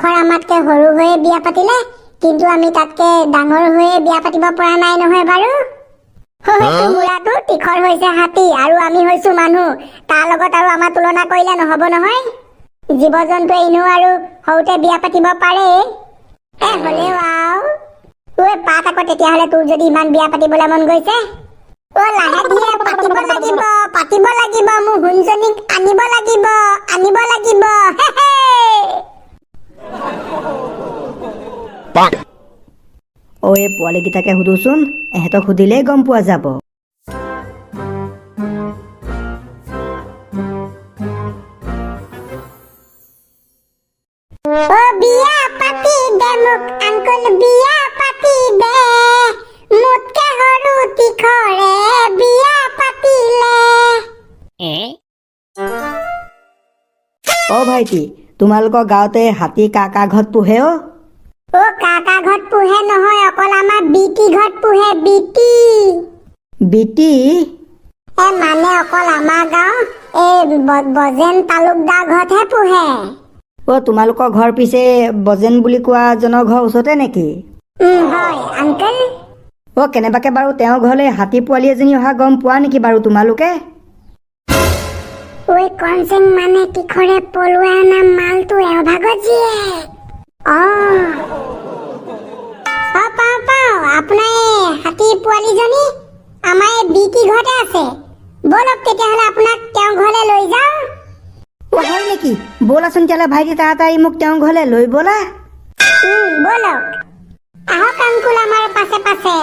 তিখৰ আমাতকে সৰু হৈয়ে বিয়া পাতিলে, কিন্তু আমি তাতকে ডাঙৰ হৈয়ে বিয়া পাতিব পৰা নাই নহয় বাৰু। তোমোৰাটো তিখৰ হৈছে হাতী আৰু আমি হৈছো মানুহ, তাৰ লগত আৰু আমাৰ তুলনা কৰিলে নহব নহয়। জীৱ জন্তুৱে এনেও আৰু সৰুতে বিয়া পাতিব পাৰে। হলেও আৰু পাত আকৌ তেতিয়াহ'লে তোৰ যদি ইমান বিয়া পাতিবলৈ মন গৈছে, লাহে ধীৰে পাতিব লাগিব, মোৰ হুনজনীক আনিব লাগিব। এই পোৱালীকেইটাকে সুধোচোন, এহেঁতক সুধিলেই গম পোৱা যাব। বিয়া পাতি দে মোক আংকুল, বিয়া পাতি দে, মোতকে সৰু তিখৰে বিয়া পাতিলে। ভাইটি, তোমালোকৰ গাঁৱতে হাতী কা ঘৰত পোহে? কাকা ঘৰত পোহে নহয়, অকল আমাৰ বিটি ঘৰত পোহে। বিটি মানে অকল আমাৰ গাঁও বজেন তালুকদাৰ ঘৰতহে পোহে। তোমালোকৰ ঘৰ পিছে বজেন বুলি কোৱা জনৰ ঘৰ ওচৰতে নেকি? হয় আংকেল। কেনেবাকে বাৰু তেওঁৰ ঘৰলৈ হাতী পোৱালি এজনী অহা গম পোৱা নেকি বাৰু তোমালোকে? কনচেং মানে তিখৰে পলুৱাই অনা মালটো এভাগত জীয়েক। পাওঁ আপোনাৰ হাতী পোৱালিজনী আমাৰ এই বিটি ঘৰতে আছে। বলক তেতিয়াহ'লে আপোনাক তেওঁৰ ঘৰলৈ লৈ যাওঁ। হয় নেকি? ব'লাচোন তেতিয়াহ'লে ভাইটি, তাড়াতাড়ি মোক তেওঁৰ ঘৰলৈ লৈ ব'লা। বলক, আহক আংকুল আমাৰ পাছে পাছে।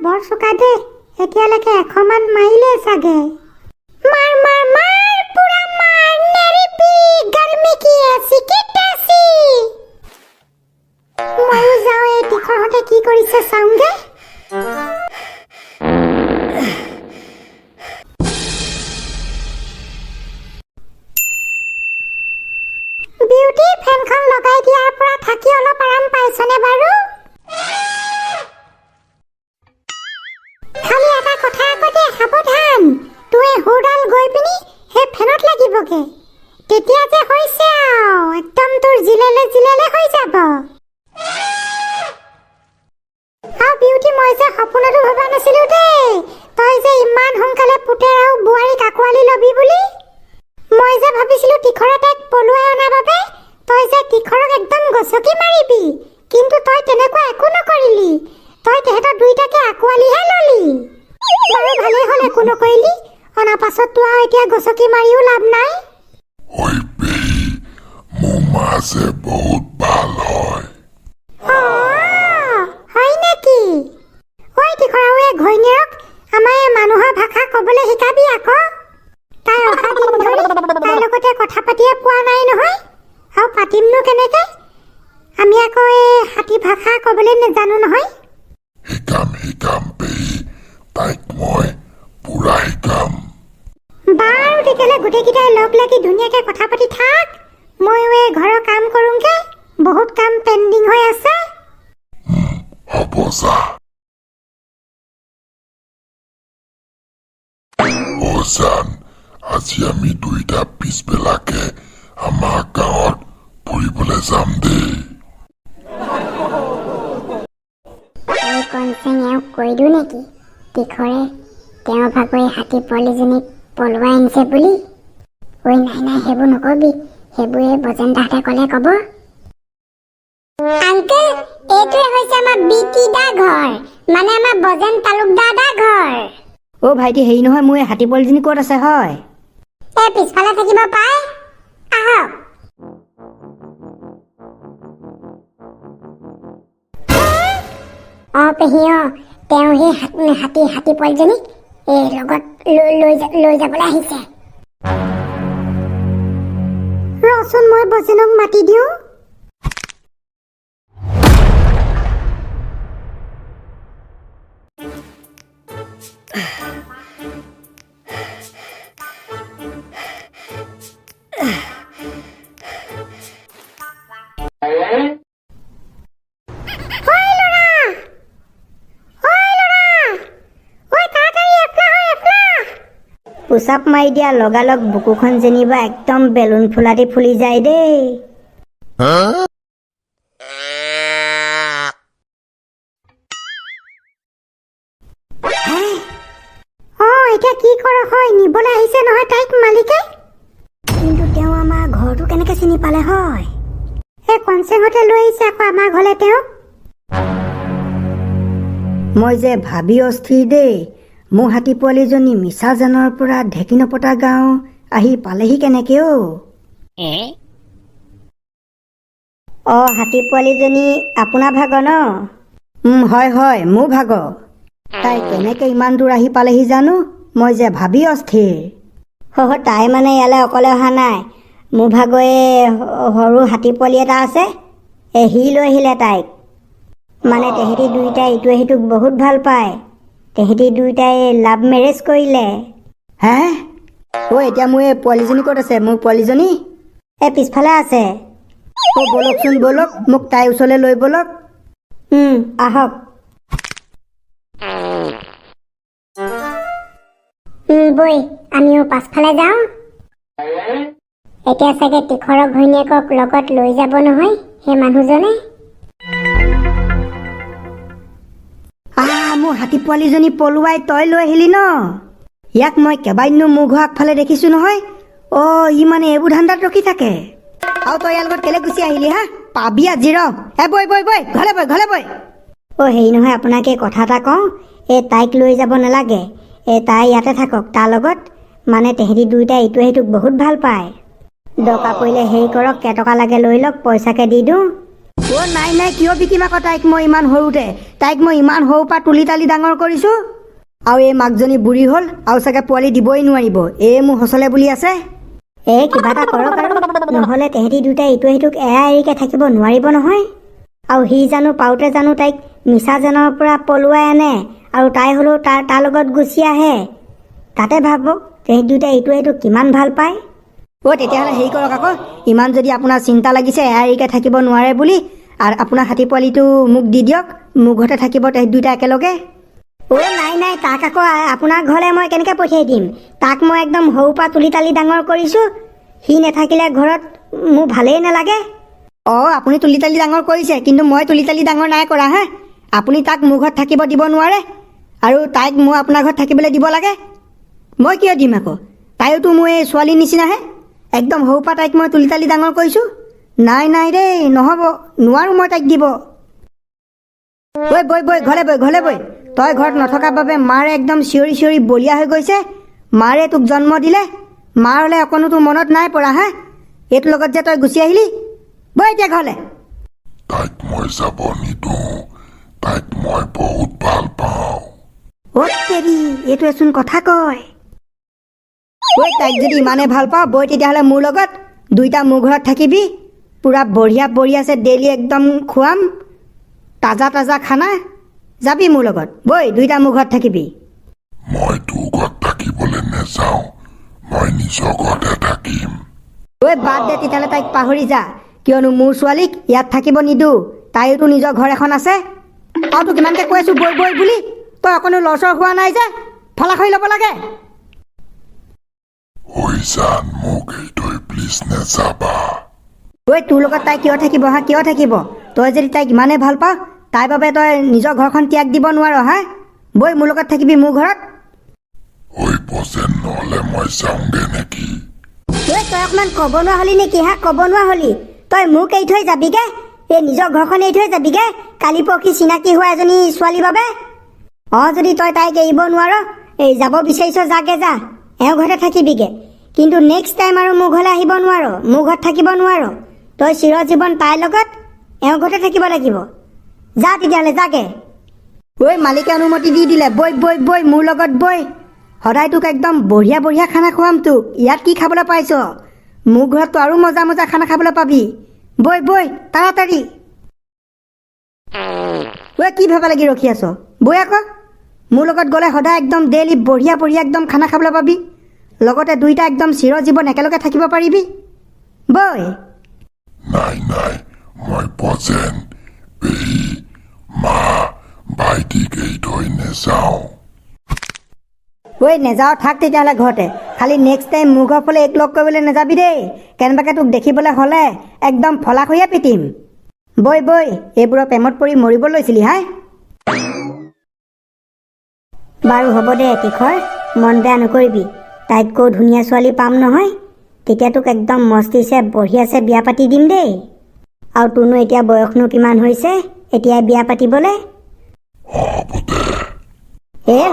বৰ চোকা দে, এতিয়ালৈকে 100 মান মাৰিলে চাগে। পুৰা মাৰ, নেৰিবি, গৰমি কি আছে কিটাছি। ময়ো যাওঁ, এই তিখৰহঁতে কি কৰিছে চাওঁগে। বিউটি, ফেনখন লগাই দিয়াৰ পৰা থাকি অলপ আৰাম পাইছনে বাৰু? খালি এটা কথা আগতে সাৱধান, তোৰ হুৰডাল গৈ পিনি সেই ফেনত লাগিবগে। তেতিয়া যে হৈছে একদম তোৰ জিলেলে হৈ যাব। বিউটি, মই যে সপোনতো ভবা নাছিলো দেই তই যে ইমান সোনকালে পুতেৰ আৰু বোৱাৰীক আঁকোৱালি লবি বুলি। মই যে ভাবিছিলো তিখৰে তাইক পলুৱাই অনাৰ বাবে তই যে তিখৰক একদম গছকি মাৰিবি, কিন্তু তই তেনেকুৱা একো নকৰিলি। তই তেহেঁতৰ দুইটাকে আঁকোৱালিহে ললি। বাৰু ভালেই হ'ল একো নকৰিলি, অনাৰ পাছততো আৰু এতিয়া গছকি মাৰিও লাভ নাই। মোৰ মা যে বহুত ভাল হয়। হয় নেকি? তিখৰ, আৰু এই ঘৈণীয়েৰক আমাৰ এই মানুহৰ ভাষা কবলৈ শিকাবি আকৌ। তাই অহা দিন ধৰি তাইৰ লগতে কথা পাতিয়ে পোৱা নাই নহয়, আৰু পাতিমনো কেনেকে? আমি আকৌ এই হাতী ভাষা কবলৈ নেজানো নহয়। শিকাম পেহী, তাইক মই পুৰা শিকাম। বাৰু তেতিয়াহ'লে গোটেইকেইটাই লগ লাগি ধুনীয়াকে কথা পাতি থাক, ময়ো এই ঘৰৰ কাম কৰোঁগে, বহুত কাম পেণ্ডিং হৈ আছে। হ'ব যা। জান, আজি আমি দুইটা পিছবেলাকে আমাৰ গাঁৱত ফুৰিবলৈ যাম দেই। এওঁক কৈ দিওঁ নেকি তিখৰে তেওঁৰ ভাগৰ হাতী পোৱালীজনীক পলুৱাই আনিছে বুলি? নাই, সেইবোৰ নকবি, সেইবোৰ এই বজেন দাহঁতে ক'লে ক'ব। আংকেল, এইটোৱে হৈছে আমাৰ বিটি দা ঘৰ, মানে আমাৰ বজেন তালুকদাৰ দা ঘৰ। ভাইটি, হেৰি নহয়, মোৰ এই হাতী পোৱালীজনী ক'ত আছে হয়? পিছফালে থাকিব পাই, আহক। পেহী, তেওঁ সেই হাতী পোৱালীজনীক লগত লৈ যাবলৈ আহিছে। ৰচোন, মই বজেনক মাতি দিওঁ। পুচাপ মাৰি দিয়া লগালগ বুকুখন যেনিবা একদম বেলুন ফুলাদি ফুলি যায় দেই। এতিয়া কি কৰা হয়? নিবলৈ আহিছে নহয় তাইক মালিকে। কিন্তু তেওঁ আমাৰ ঘৰটো কেনেকে চিনি পালে হয়? এই কনচেঙতে লৈ আহিছে আকৌ আমাৰ ঘৰলে তেওঁক। মই যে ভাবি অস্থিৰ দেই, মোৰ হাতী পোৱালিজনী মিছা জানৰ পৰা ঢেকিনপতা গাঁও আহি পালেহি কেনেকে অ? হাতী পোৱালিজনী আপোনাৰ ভাগৰ ন? হয় হয়, মোৰ ভাগৰ। তাই কেনেকে ইমান দূৰ আহি পালেহি জানো, মই যে ভাবি অস্থিৰ। তাই মানে ইয়ালৈ অকলে অহা নাই। মোৰ ভাগৰে সৰু হাতী পোৱালি এটা আছে, সি লৈ আহিলে তাইক। মানে তেহেঁতি দুইটাই ইটোৱে সিটোক বহুত ভাল পায়। তেহেঁতি দুইটাই লাভ মেৰেজ কৰিলে। হে? এতিয়া মোৰ এই পোৱালিজনী ক'ত আছে? মোৰ পোৱালিজনী পিছফালে আছে। ব'লকচোন ব'লক, মোক তাইৰ ওচৰলৈ লৈ ব'লক। আহক। বৈ আমিও পাছফালে যাওঁ। এতিয়া চাগে তীখৰৰ ঘৈণীয়েকক লগত লৈ যাব নহয় সেই মানুহজনে। মোৰ হাতী পোৱালিজনী পলুৱাই তই লৈ আহিলি ন? ইয়াক মই কেইবাদিনো মোৰ ঘৰ আগফালে দেখিছো নহয়। ই মানে এইবোৰ ধান্দাত ৰখি থাকে। আৰু তই ইয়াৰ লগত কেলে গুচি আহিলি হা? পাবি আজি ৰ। বৈ বৈ বৈ, ঘৰলে বৈ, ঘৰলে বৈ। হেৰি নহয়, আপোনাক এই কথা এটা কওঁ। তাইক লৈ যাব নালাগে। তাই ইয়াতে থাকক তাৰ লগত। মানে তেহেঁতি দুইটাই ইটোৱে সিটোক বহুত ভাল পায়। দৰকাৰ পৰিলে হেৰি কৰক, কেইটকা লাগে লৈ লওক, পইচাকে দি দিওঁ। নাই নাই, কিয় বিকিম আকৌ তাইক? মই ইমান সৰুতে তাইক মই ইমান সৰুৰ পৰা তুলি তালি ডাঙৰ কৰিছো। আৰু এই মাকজনী বুঢ়ী হ'ল আৰু চাগে পোৱালি দিবই নোৱাৰিব। মোৰ সঁচলে বুলি আছে। কিবা এটা কৰক আৰু, নহ'লে তেহেঁতি দুটাই ইটোৱে সিটোক এৰা এৰিকে থাকিব নোৱাৰিব নহয়। আৰু সি জানো পাওঁতে জানো তাইক মিছা জানৰ পৰা পলুৱাই আনে, আৰু তাই হ'লেও তাৰ লগত গুচি আহে। তাতে ভাবক তেহেঁতি দুটাই ইটোৱে সিটোক কিমান ভাল পায়। তেতিয়াহ'লে হেৰি কৰক আকৌ, ইমান যদি আপোনাৰ চিন্তা লাগিছে এৰা এৰিকে থাকিব নোৱাৰে বুলি, আৰু আপোনাৰ হাতী পোৱালিটো মোক দি দিয়ক। মোৰ ঘৰতে থাকিব তেহেঁতি দুটা একেলগে। নাই নাই, তাক আকৌ আপোনাৰ ঘৰলৈ মই কেনেকৈ পঠিয়াই দিম? তাক মই একদম সৰুৰ পৰা তুলি তালি ডাঙৰ কৰিছোঁ। সি নাথাকিলে ঘৰত মোৰ ভালেই নালাগে। আপুনি তুলি তালি ডাঙৰ কৰিছে, কিন্তু মই তুলি তালি ডাঙৰ নাই কৰা হা। আপুনি তাক মোৰ ঘৰত থাকিব দিব নোৱাৰে, আৰু তাইক মই আপোনাৰ ঘৰত থাকিবলৈ দিব লাগে। মই কিয় দিম আকৌ? তাইওতো মোৰ এই ছোৱালীৰ নিচিনাহে। একদম সৰুৰ পৰা তাইক মই তুলি তালি ডাঙৰ কৰিছোঁ। নাই নাই দেই, নহ'ব, নোৱাৰোঁ মই তাইক দিব। বৈ বৈ, ঘৰলে বৈ, ঘৰলে বৈ। তই ঘৰত নথকাৰ বাবে মাৰে একদম চিঞৰি চিঞৰি বলিয়া হৈ গৈছে। মাৰে তোক জন্ম দিলে, মাৰ হ'লে অকণো তোৰ মনত নাই পৰা হা? এইটোৰ লগত যে তই গুচি আহিলি। বৈ এতিয়া ঘৰলে। তাইক মই যাব নিদিওঁ। তাইক মই বহুত ভাল পাওঁ। তেৰি, এইটোৱেচোন কথা কয়। তাইক যদি ইমানে ভাল পাওঁ, বৈ তেতিয়াহ'লে মোৰ লগত দুইটা মোৰ ঘৰত থাকিবি। পূৰা বঢ়িয়া বঢ়িয়াছে ডেইলি একদম খুৱাম, তাজা তাজা খানা। যাবি মোৰ লগত, বৈ দুইটা মোৰ ঘৰত থাকিবি। মই তোৰ ঘৰত থাকিবলৈ নাযাওঁ। মই নিজৰ ঘৰতে থাকিম। বাদ দে তেতিয়াহ'লে, তাইক পাহৰি যা। কিয়নো মোৰ ছোৱালীক ইয়াত থাকিব নিদিওঁ। তাইতো নিজৰ ঘৰ এখন আছে। আৰু তোক কিমানকৈ কৈ আছোঁ বৈ বৈ বুলি, তই অকণো লৰচৰ হোৱা নাই যে ফলাখৰি ল'ব লাগে। জান, মোক এইটোৱে প্লিজ নেযাবা। তোৰ লগত তাই কিয় থাকিব হা? কিয় থাকিব? তই যদি তাইক ইমানেই ভাল পাৱ, তাইৰ বাবে তই নিজৰ ঘৰখন ত্যাগ দিব নোৱাৰ হা? বৈ মোৰ লগত থাকিবি মোৰ ঘৰত। বজেন, নহ'লে মই যাওঁগে নেকি? তই অকণমান ক'ব নোৱাৰা হ'লি নেকি হা? ক'ব নোৱাৰা হ'লি? তই মোক এৰি থৈ যাবিগে? নিজৰ ঘৰখন এৰি থৈ যাবিগে কালি পৰহি চিনাকি হোৱা এজনী ছোৱালীৰ বাবে? যদি তই তাইক এৰিব নোৱাৰ, যাব বিচাৰিছ যাগে যা, এওঁ ঘৰতে থাকিবিগে। কিন্তু নেক্সট টাইম আৰু মোৰ ঘৰলৈ আহিব নোৱাৰ, মোৰ ঘৰত থাকিব নোৱাৰ। তই চিৰজীৱন তাইৰ লগত এওঁ ঘৰতে থাকিব লাগিব। যা তেতিয়াহ'লে, যাগে। মালিকে অনুমতি দি দিলে। বৈ বৈ বৈ, মোৰ লগত বৈ। সদায় তোক একদম বঢ়িয়া বঢ়িয়া খানা খুৱাম তোক। ইয়াত কি খাবলৈ পাইছ? মোৰ ঘৰততো আৰু মজা মজা খানা খাবলৈ পাবি। বৈ বৈ, তাড়াতাড়ি। কি ভাবা লাগি ৰখি আছ? বৈ আকৌ। মোৰ লগত গ'লে সদায় একদম ডেইলি বঢ়িয়া বঢ়িয়া একদম খানা খাবলৈ পাবি। লগতে দুইটা একদম চিৰজীৱন একেলগে থাকিব পাৰিবি। বৈ। নাই নাই, মই বজেন, পেহী, মা, ভাইটিক এৰি থৈ নাযাওঁ। ঐ নেযাওঁ থাক তেতিয়াহ'লে ঘৰতে। খালি নেক্সট টাইম মোৰ ঘৰ ফালে এক লগ কৰিবলৈ নাযাবি দেই। কেনেবাকৈ তোক দেখিবলৈ হ'লে একদম ফলাকৈয়ে পিটিম। বৈ বৈ, এইবোৰৰ প্ৰেমত পৰি মৰিব লৈছিলি হাই। বাৰু হ'ব দে তিখৰ, মন বেয়া নকৰিবি। তাইতকৈ ধুনীয়া ছোৱালী পাম নহয়, তেতিয়া তোক একদম মস্তিছে বঢ়িয়াছে বিয়া পাতি দিম দেই। আৰু তোৰনো এতিয়া বয়সনো কিমান হৈছে এতিয়াই বিয়া পাতিবলৈ?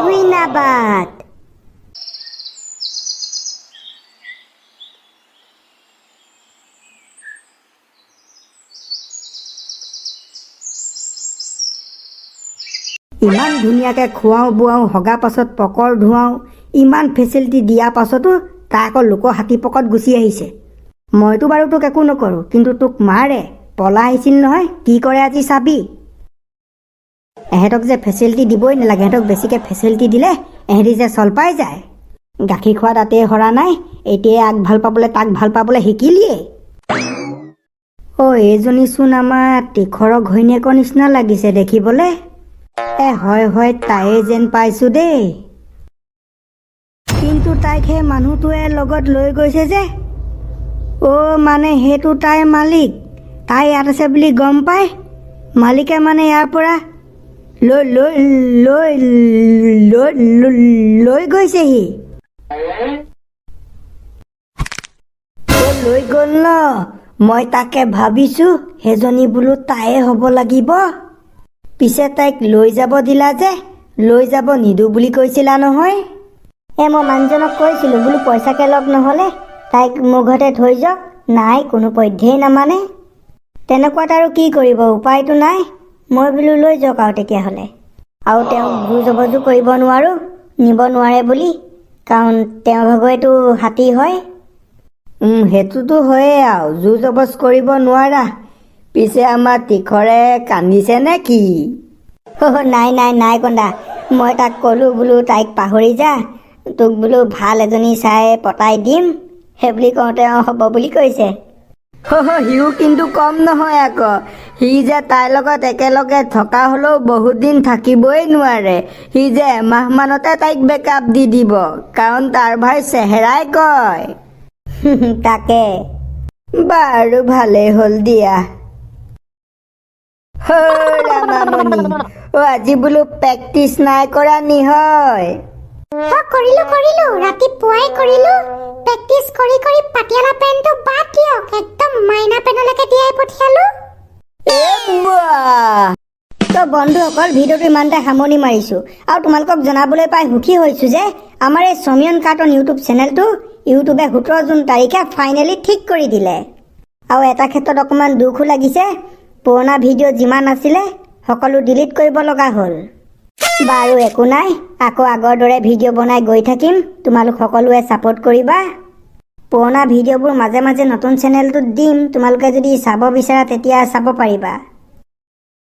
হুই নাবাদ। ইমান ধুনীয়াকৈ খুৱাওঁ বুৱাওঁ, হগা পাছত পকৰ ধুৱাওঁ, ইমান ফেচিলিটি দিয়াৰ পাছতো তাই আকৌ লোকৰ হাতী পকত গুচি আহিছে। মইতো বাৰু তোক একো নকৰোঁ, কিন্তু তোক মাৰে। পলা আহিছিল নহয়, কি কৰে আজি চাবি। এহেঁতক যে ফেচিলিটি দিবই নালাগে, এহেঁতক বেছিকৈ ফেচিলিটি দিলে এহেঁতি যে চল পাই যায়। গাখীৰ খোৱা দাঁতেই হৰা নাই, এতিয়াই আগ ভাল পাবলৈ তাক ভাল পাবলৈ শিকিলিয়ে। এইজনীচোন আমাৰ তীখৰৰ ঘৈণীয়েকৰ নিচিনা লাগিছে দেখিবলৈ। হয় হয়, তাইয়ে যেন পাইছোঁ দেই। কিন্তু তাইক সেই মানুহটোৱে লগত লৈ গৈছে যে। মানে সেইটো তাইৰ মালিক। তাই ইয়াত আছে বুলি গম পাই মালিকে মানে ইয়াৰ পৰা লৈ লৈ লৈ লৈ লৈ গৈছেহি। লৈ গ'ল ন? মই তাকে ভাবিছোঁ সেইজনী বোলো তাইয়ে হ'ব লাগিব। পিছে তাইক লৈ যাব দিলা যে? লৈ যাব নিদোঁ বুলি কৈছিলা নহয়। মই মানুহজনক কৈছিলোঁ বোলো পইচাকে লগ নহ'লে তাইক মোৰ ঘৰতে থৈ যাওক। নাই, কোনো পধ্যেই নামানে। তেনেকুৱাত আৰু কি কৰিব, উপায়তো নাই। মই বোলো লৈ যাওক আৰু তেতিয়াহ'লে। আৰু তেওঁক জোৰ জবৰদস্তি কৰিব নোৱাৰোঁ, নিব নোৱাৰে বুলি, কাৰণ তেওঁৰ ভাগৰেতো হাতী হয়। সেইটোতো হয়েই আৰু, জোৰ জবজ কৰিব নোৱাৰা। পিছে আমাৰ তীখৰে কান্দিছে নে কি? নাই নাই নাই কন্দা। মই তাক ক'লোঁ বোলো তাইক পাহৰি যা, তোক বোলো ভাল এজনী চাই পতাই দিম। সেই বুলি কওঁতে হ'ব বুলি কৈছে। সিও কিন্তু কম নহয় আকৌ। সি যে তাইৰ লগত একেলগে থকা হ'লেও বহুত দিন থাকিবই নোৱাৰে। সি যে এমাহমানতে তাইক বেকআপ দি দিব, কাৰণ তাৰ ভাই চেহেৰাই কয়। তাকে। বাৰু ভালেই হ'ল দিয়া। ৰামামণি, আজি বোলো প্ৰেক্টিচ নাই কৰা নি হয়? কৰিলোঁ, ৰাতিপুৱাই কৰিলোঁ। প্ৰেক্টিচ কৰি কৰি পাটিয়ালা পেনটো বাদ দিয়ক, একদম মাইনা পেনলৈকে দিয়াই পঠিয়ালোঁ। বন্ধুসকল, ভিডিঅ'টো ইমানতে সামৰণি মাৰিছোঁ। আৰু তোমালোকক জনাবলৈ পাই সুখী হৈছোঁ যে আমাৰ এই সমীৰণ কাৰ্টুন ইউটিউব চেনেলটো ইউটিউবে 17 জুন তাৰিখে ফাইনেলি ঠিক কৰি দিলে। আৰু এটা ক্ষেত্ৰত অকণমান দুখো লাগিছে, পুৰণা ভিডিঅ' যিমান আছিলে সকলো ডিলিট কৰিব লগা হ'ল। বাৰু একো নাই, আকৌ আগৰ দৰে ভিডিঅ' বনাই গৈ থাকিম। তোমালোক সকলোৱে ছাপোৰ্ট কৰিবা। পুৰণা ভিডিঅ'বোৰ মাজে মাজে নতুন চেনেলটোত দিম, তোমালোকে যদি চাব বিচাৰা তেতিয়া চাব পাৰিবা।